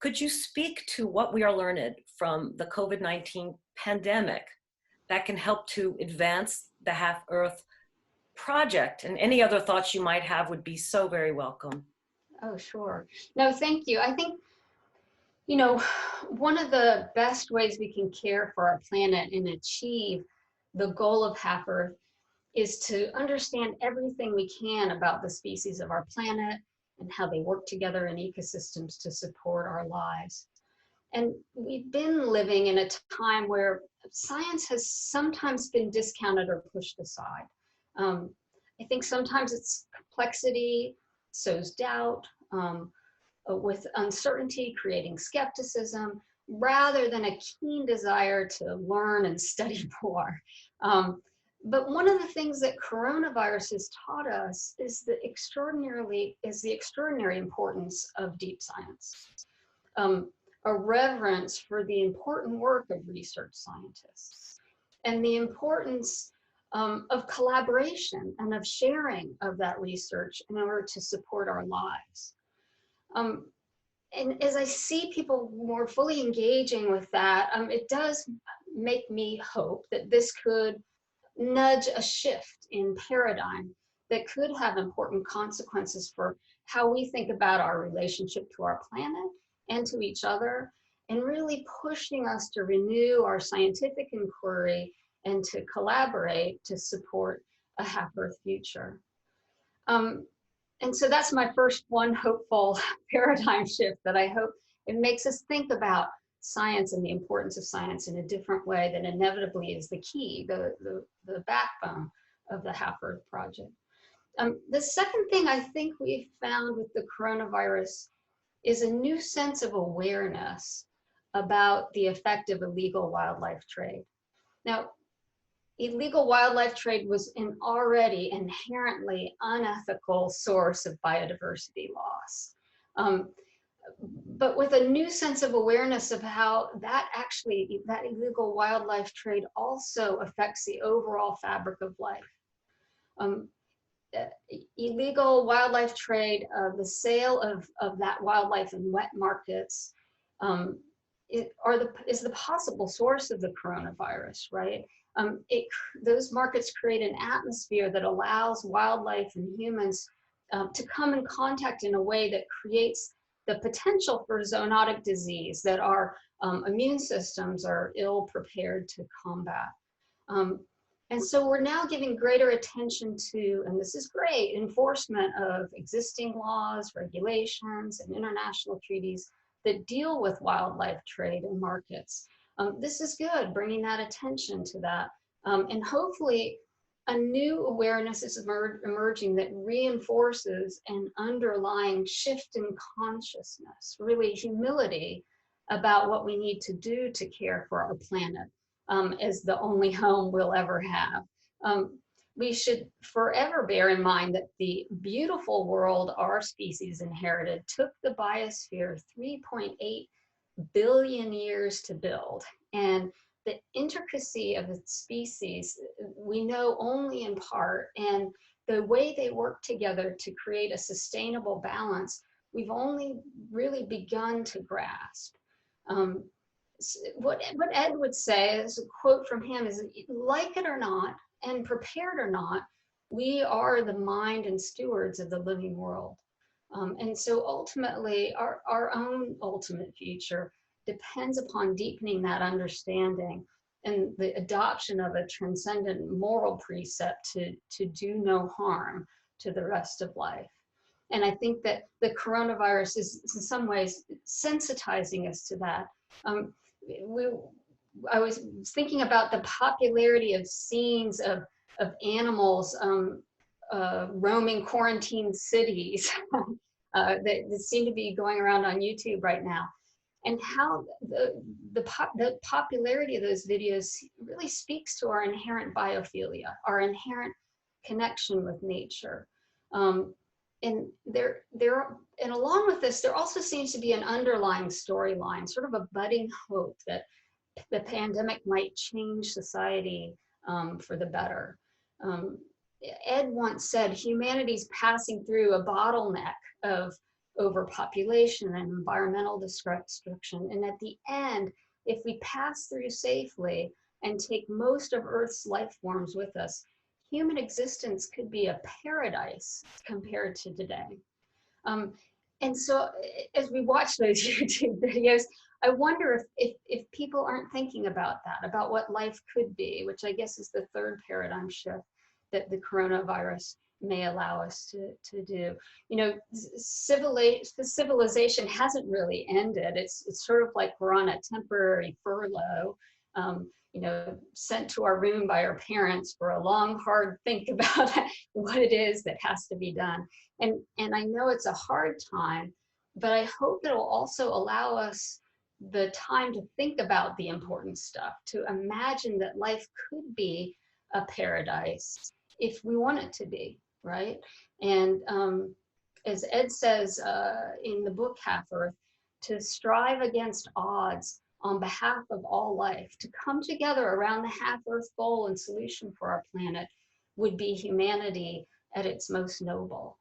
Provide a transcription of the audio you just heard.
Could you speak to what we are learning from the COVID-19 pandemic that can help to advance the Half Earth project? And any other thoughts you might have would be so very welcome. Oh, sure. No, thank you. I think, you know, one of the best ways we can care for our planet and achieve the goal of Half Earth is to understand everything we can about the species of our planet and how they work together in ecosystems to support our lives. And we've been living in a time where science has sometimes been discounted or pushed aside. I think sometimes its complexity sows doubt, with uncertainty creating skepticism, rather than a keen desire to learn and study more. But one of the things that coronavirus has taught us is the extraordinary importance of deep science. A reverence for the important work of research scientists and the importance of collaboration and of sharing of that research in order to support our lives. And as I see people more fully engaging with that, it does make me hope that this could nudge a shift in paradigm that could have important consequences for how we think about our relationship to our planet and to each other, and really pushing us to renew our scientific inquiry and to collaborate to support a Half Earth future. And so that's my first one hopeful paradigm shift that I hope it makes us think about science and the importance of science in a different way that inevitably is the key, the backbone of the Half Earth Project. The second thing I think we've found with the coronavirus is a new sense of awareness about the effect of illegal wildlife trade. Now, illegal wildlife trade was an already inherently unethical source of biodiversity loss. But with a new sense of awareness of how that illegal wildlife trade also affects the overall fabric of life. Illegal wildlife trade, the sale of that wildlife in wet markets is the possible source of the coronavirus, right? Those markets create an atmosphere that allows wildlife and humans to come in contact in a way that creates the potential for zoonotic disease that our immune systems are ill prepared to combat. And so we're now giving greater attention to, and this is great, enforcement of existing laws, regulations, and international treaties that deal with wildlife trade and markets. This is good, bringing that attention to that. And hopefully a new awareness is emerging that reinforces an underlying shift in consciousness, really humility about what we need to do to care for our planet as the only home we'll ever have. We should forever bear in mind that the beautiful world our species inherited took the biosphere 3.8 billion years to build. And the intricacy of its species we know only in part, and the way they work together to create a sustainable balance, we've only really begun to grasp. What Ed would say, is a quote from him, is like it or not, and prepared or not, we are the mind and stewards of the living world. And so ultimately, our own ultimate future depends upon deepening that understanding and the adoption of a transcendent moral precept to do no harm to the rest of life. And I think that the coronavirus is in some ways sensitizing us to that. I was thinking about the popularity of scenes of animals roaming quarantine cities that seem to be going around on YouTube right now, and how the popularity of those videos really speaks to our inherent biophilia, our inherent connection with nature. And along with this, there also seems to be an underlying storyline, sort of a budding hope that the pandemic might change society for the better. Ed once said, humanity's passing through a bottleneck of overpopulation and environmental destruction. And at the end, if we pass through safely and take most of Earth's life forms with us, human existence could be a paradise compared to today. And so as we watch those YouTube videos, I wonder if people aren't thinking about that, about what life could be, which I guess is the third paradigm shift that the coronavirus may allow us to do. You know, civilization hasn't really ended. It's sort of like we're on a temporary furlough, you know, sent to our room by our parents for a long, hard think about what it is that has to be done. And I know it's a hard time, but I hope it'll also allow us the time to think about the important stuff, to imagine that life could be a paradise if we want it to be, right? And as Ed says in the book Half Earth, to strive against odds on behalf of all life, to come together around the Half Earth goal and solution for our planet would be humanity at its most noble.